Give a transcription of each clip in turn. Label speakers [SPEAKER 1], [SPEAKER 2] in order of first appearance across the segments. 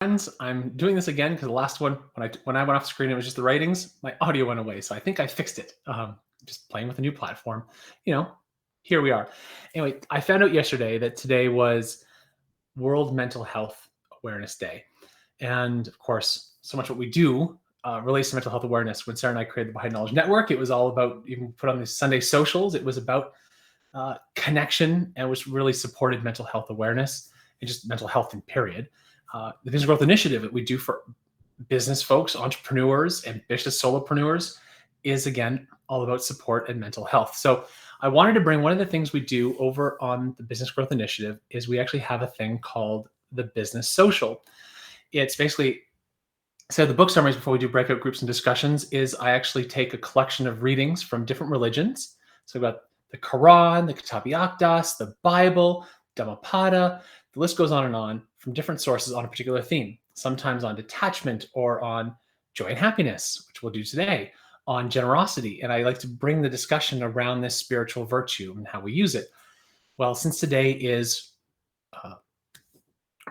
[SPEAKER 1] Friends, I'm doing this again because the last one, when I went off screen, it was just the writings. My audio went away, so I think I fixed it. Just playing with a new platform. You know, here we are. Anyway, I found out yesterday that today was World Mental Health Awareness Day, and of course, so much what we do relates to mental health awareness. When Sarah and I created the Behind Knowledge Network, it was all about, you can put on the Sunday socials. It was about connection, and which really supported mental health awareness and just mental health in period. The business growth initiative that we do for business folks, entrepreneurs, ambitious solopreneurs is again all about support and mental health. So I wanted to bring one of the things we do over on the business growth initiative is we actually have a thing called the Business Social. It's basically, so the book summaries before we do breakout groups and discussions is I actually take a collection of readings from different religions. So I've got the Quran, the Kitab Aqdas, the Bible, Dhammapada, the list goes on from different sources on a particular theme, sometimes on detachment or on joy and happiness, which we'll do today, on generosity. And I like to bring the discussion around this spiritual virtue and how we use it. Well, since today is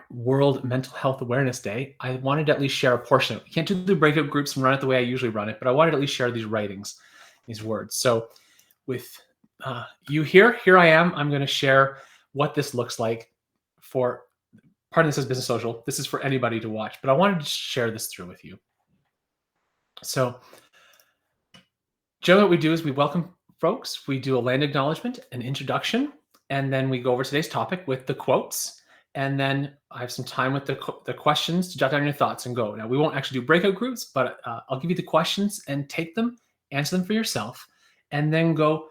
[SPEAKER 1] World Mental Health Awareness Day, I wanted to at least share a portion of it. We can't do the breakout groups and run it the way I usually run it, but I wanted to at least share these writings, these words. So with you here I am. I'm going to share what this looks like for, part of this is Business Social. This is for anybody to watch, but I wanted to share this through with you. So generally what we do is we welcome folks. We do a land acknowledgement, an introduction, and then we go over today's topic with the quotes. And then I have some time with the questions to jot down your thoughts and go. Now, we won't actually do breakout groups, but I'll give you the questions and take them, answer them for yourself, and then go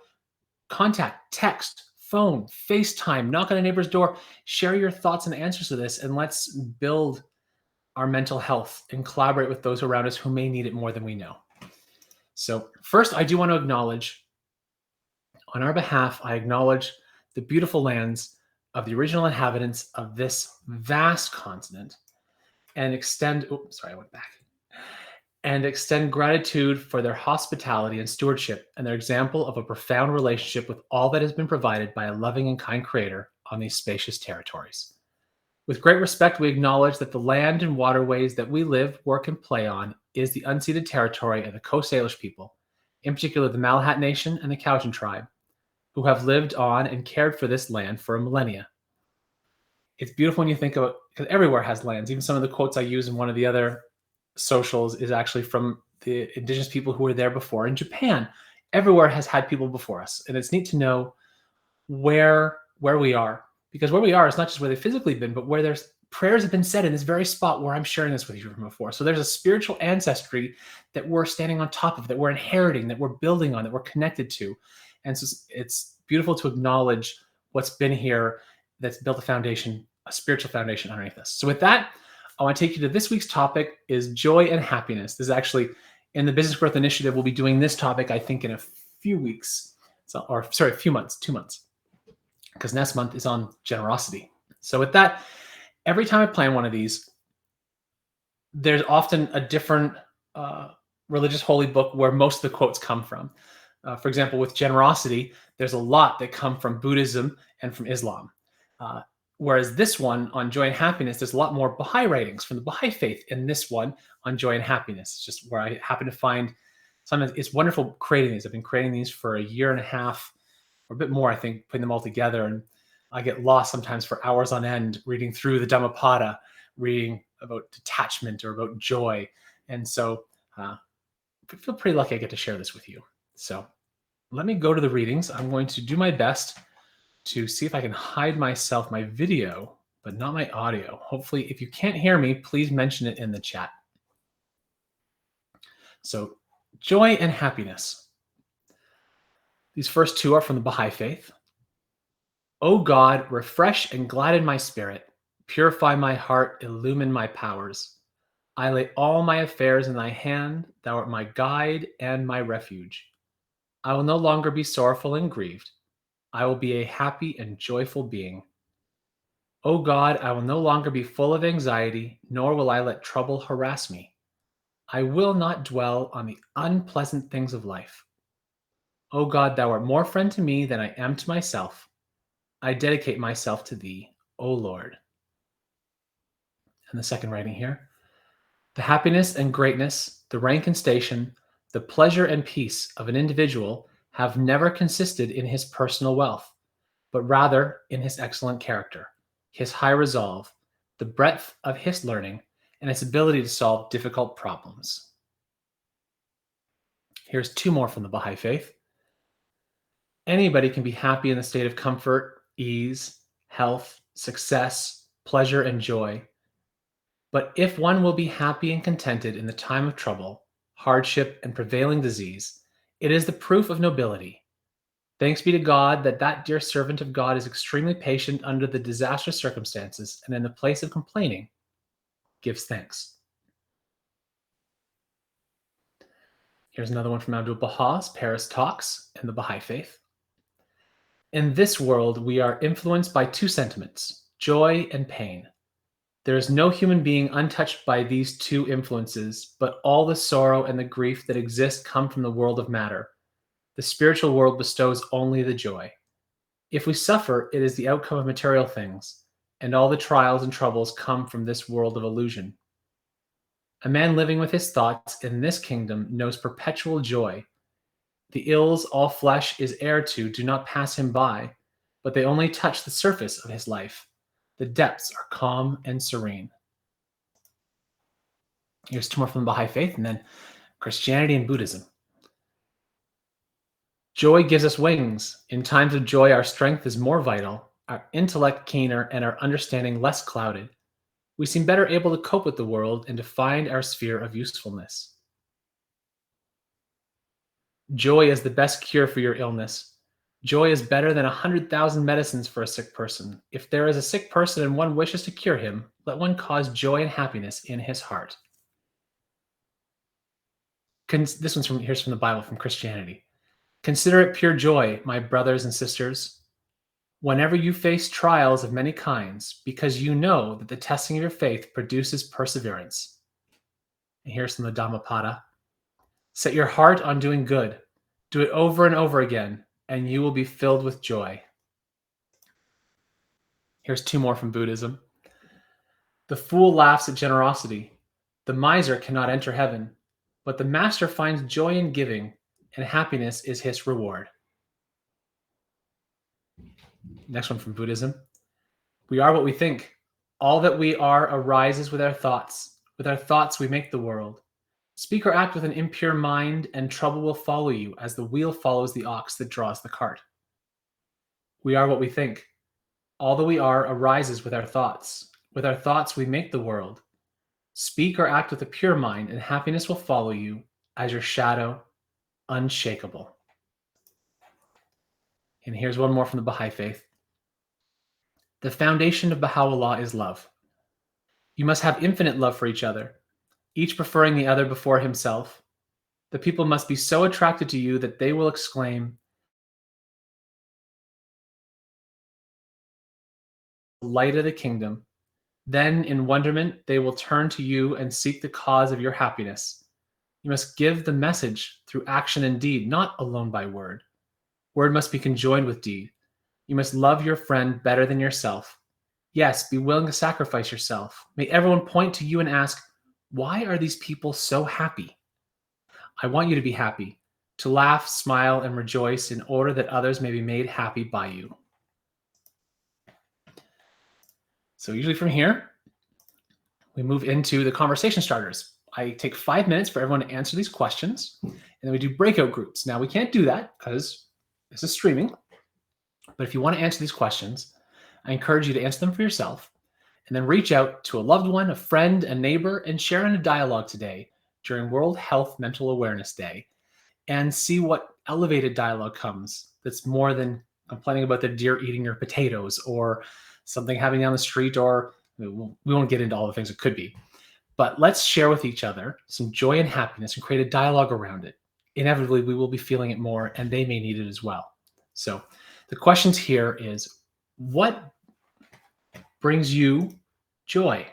[SPEAKER 1] contact, text, phone, FaceTime, knock on a neighbor's door, share your thoughts and answers to this, and let's build our mental health and collaborate with those around us who may need it more than we know. So first, I do want to acknowledge, on our behalf, I acknowledge the beautiful lands of the original inhabitants of this vast continent and extend gratitude for their hospitality and stewardship and their example of a profound relationship with all that has been provided by a loving and kind creator on these spacious territories. With great respect, we acknowledge that the land and waterways that we live, work, and play on is the unceded territory of the Coast Salish people, in particular the Malahat Nation and the Cowichan tribe, who have lived on and cared for this land for a millennia. It's beautiful when you think about, because everywhere has lands. Even some of the quotes I use in one of the other socials is actually from the indigenous people who were there before. In Japan, everywhere has had people before us. And it's neat to know where we are, because where we are is not just where they've physically been, but where there's prayers have been said in this very spot where I'm sharing this with you from before. So there's a spiritual ancestry that we're standing on top of, that we're inheriting, that we're building on, that we're connected to. And so it's beautiful to acknowledge what's been here, that's built a foundation, a spiritual foundation underneath us. So with that, I want to take you to this week's topic is joy and happiness. This is actually in the Business Growth Initiative. We'll be doing this topic, I think, in a few weeks. A few months, 2 months, because next month is on generosity. So with that, every time I plan one of these, there's often a different religious holy book where most of the quotes come from. For example, with generosity, there's a lot that come from Buddhism and from Islam. Whereas this one on joy and happiness, there's a lot more Baha'i writings from the Baha'i faith in this one on joy and happiness. It's just where I happen to find sometimes it's wonderful creating these. I've been creating these for a year and a half or a bit more, I think, putting them all together. And I get lost sometimes for hours on end reading through the Dhammapada, reading about detachment or about joy. And so I feel pretty lucky I get to share this with you. So let me go to the readings. I'm going to do my best to see if I can hide my video, but not my audio. Hopefully, if you can't hear me, please mention it in the chat. So, joy and happiness. These first two are from the Baha'i faith. O God, refresh and gladden my spirit, purify my heart, illumine my powers. I lay all my affairs in thy hand, thou art my guide and my refuge. I will no longer be sorrowful and grieved. I will be a happy and joyful being. O God, I will no longer be full of anxiety, nor will I let trouble harass me. I will not dwell on the unpleasant things of life. O God, thou art more friend to me than I am to myself. I dedicate myself to thee, O Lord. And the second writing here: the happiness and greatness, the rank and station, the pleasure and peace of an individual have never consisted in his personal wealth, but rather in his excellent character, his high resolve, the breadth of his learning, and his ability to solve difficult problems. Here's two more from the Baha'i Faith. Anybody can be happy in the state of comfort, ease, health, success, pleasure, and joy. But if one will be happy and contented in the time of trouble, hardship, and prevailing disease, it is the proof of nobility. Thanks be to God that that dear servant of God is extremely patient under the disastrous circumstances, and in the place of complaining, gives thanks. Here's another one from Abdul Baha's Paris Talks and the Baha'i Faith. In this world, we are influenced by two sentiments, joy and pain. There is no human being untouched by these two influences, but all the sorrow and the grief that exist come from the world of matter. The spiritual world bestows only the joy. If we suffer, it is the outcome of material things, and all the trials and troubles come from this world of illusion. A man living with his thoughts in this kingdom knows perpetual joy. The ills all flesh is heir to do not pass him by, but they only touch the surface of his life. The depths are calm and serene. Here's two more from the Baha'i Faith, and then Christianity and Buddhism. Joy gives us wings. In times of joy, our strength is more vital, our intellect keener, and our understanding less clouded. We seem better able to cope with the world and to find our sphere of usefulness. Joy is the best cure for your illness. Joy is better than 100,000 medicines for a sick person. If there is a sick person and one wishes to cure him, let one cause joy and happiness in his heart. This one's here's from the Bible, from Christianity. Consider it pure joy, my brothers and sisters, whenever you face trials of many kinds, because you know that the testing of your faith produces perseverance. And here's from the Dhammapada. Set your heart on doing good. Do it over and over again, and you will be filled with joy. Here's two more from Buddhism. The fool laughs at generosity. The miser cannot enter heaven, but the master finds joy in giving, and happiness is his reward. Next one from Buddhism. We are what we think. All that we are arises with our thoughts. With our thoughts, we make the world. Speak or act with an impure mind, and trouble will follow you as the wheel follows the ox that draws the cart. We are what we think. All that we are arises with our thoughts. With our thoughts, we make the world. Speak or act with a pure mind, and happiness will follow you as your shadow, unshakable. And here's one more from the Baha'i Faith. The foundation of Baha'u'llah is love. You must have infinite love for each other, each preferring the other before himself. The people must be so attracted to you that they will exclaim, light of the kingdom. Then, in wonderment, they will turn to you and seek the cause of your happiness. You must give the message through action and deed, not alone by word. Word must be conjoined with deed. You must love your friend better than yourself. Yes, be willing to sacrifice yourself. May everyone point to you and ask, why are these people so happy? I want you to be happy, to laugh, smile, and rejoice in order that others may be made happy by you. So usually from here, we move into the conversation starters. I take 5 minutes for everyone to answer these questions, and then we do breakout groups. Now, we can't do that because this is streaming, but if you want to answer these questions, I encourage you to answer them for yourself, and then reach out to a loved one, a friend, a neighbor, and share in a dialogue today during World Health Mental Awareness Day, and see what elevated dialogue comes that's more than complaining about the deer eating your potatoes or something happening down the street, or we won't get into all the things it could be. But let's share with each other some joy and happiness and create a dialogue around it. Inevitably, we will be feeling it more, and they may need it as well. So the questions here is, what brings you joy?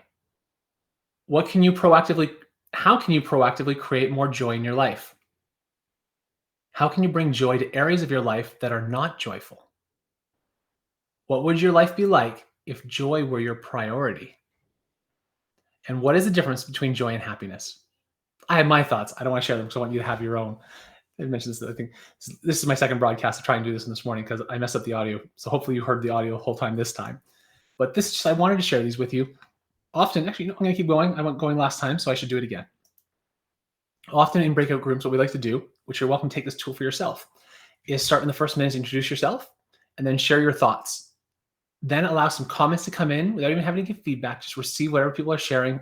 [SPEAKER 1] How can you proactively create more joy in your life? How can you bring joy to areas of your life that are not joyful? What would your life be like if joy were your priority? And what is the difference between joy and happiness? I have my thoughts. I don't want to share them because I want you to have your own. I mentioned this. I think this is my second broadcast to try and do this morning because I messed up the audio. So hopefully you heard the audio the whole time this time. But I wanted to share these with you. Often, actually, I'm going to keep going. I went going last time, so I should do it again. Often in breakout groups, what we like to do, which you're welcome to take this tool for yourself, is start in the first minute to introduce yourself and then share your thoughts. Then allow some comments to come in without even having to give feedback. Just receive whatever people are sharing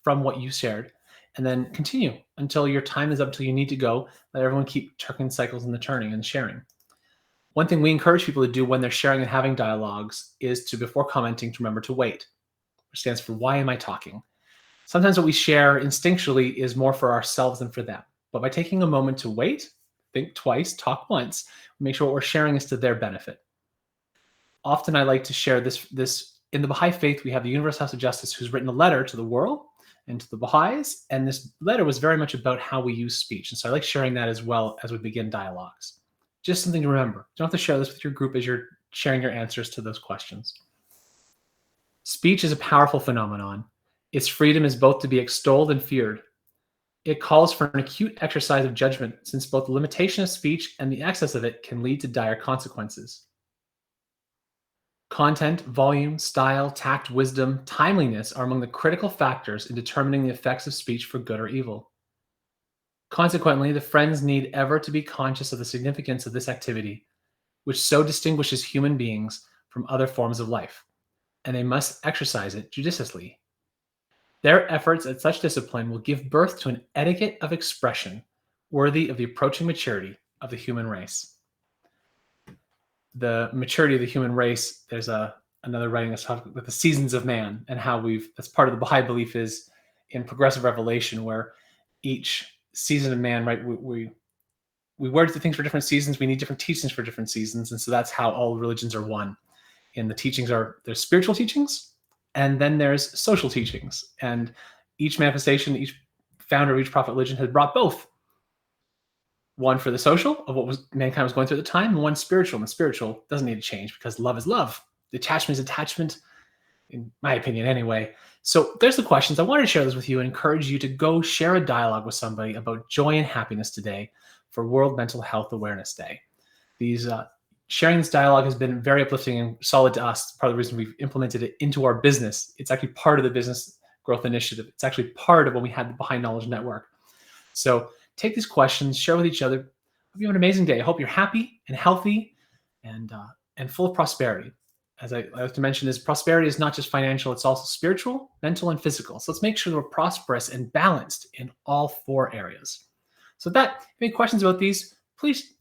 [SPEAKER 1] from what you shared, and then continue until your time is up, until you need to go. Let everyone keep turning cycles in the turning and sharing. One thing we encourage people to do when they're sharing and having dialogues is to, before commenting, to remember to wait, which stands for why am I talking? Sometimes what we share instinctually is more for ourselves than for them. But by taking a moment to wait, think twice, talk once, make sure what we're sharing is to their benefit. Often I like to share this in the Baha'i faith, we have the Universal House of Justice who's written a letter to the world and to the Baha'is. And this letter was very much about how we use speech. And so I like sharing that as well as we begin dialogues. Just something to remember. You don't have to share this with your group as you're sharing your answers to those questions. Speech is a powerful phenomenon. Its freedom is both to be extolled and feared. It calls for an acute exercise of judgment, since both the limitation of speech and the excess of it can lead to dire consequences. Content, volume, style, tact, wisdom, timeliness are among the critical factors in determining the effects of speech for good or evil. Consequently, the friends need ever to be conscious of the significance of this activity, which so distinguishes human beings from other forms of life, and they must exercise it judiciously. Their efforts at such discipline will give birth to an etiquette of expression worthy of the approaching maturity of the human race. The maturity of the human race, there's another writing that's talking with the seasons of man and how that's part of the Baha'i belief is in progressive revelation, where each season of man, right, we word the things for different seasons. We need different teachings for different seasons. And so that's how all religions are one. And the teachings there's spiritual teachings, and then there's social teachings. And each manifestation, each founder of each prophet religion has brought both. One for the social of what mankind was going through at the time, and one spiritual. And the spiritual doesn't need to change because love is love. Detachment is attachment, in my opinion anyway. So there's the questions. I wanted to share this with you and encourage you to go share a dialogue with somebody about joy and happiness today for World Mental Health Awareness Day. Sharing this dialogue has been very uplifting and solid to us. Part of the reason we've implemented it into our business. It's actually part of the business growth initiative. It's actually part of when we had the Baha'i Knowledge Network. So take these questions, share with each other. Hope you have an amazing day. I hope you're happy and healthy and full of prosperity. As I like to mention, prosperity is not just financial, it's also spiritual, mental, and physical. So let's make sure that we're prosperous and balanced in all four areas. So if you have any questions about these, please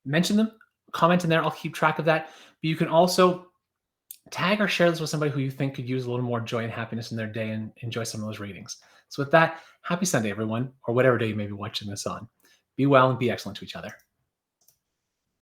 [SPEAKER 1] mention them, comment in there. I'll keep track of that. But you can also tag or share this with somebody who you think could use a little more joy and happiness in their day and enjoy some of those readings. So with that, happy Sunday, everyone, or whatever day you may be watching this on. Be well and be excellent to each other.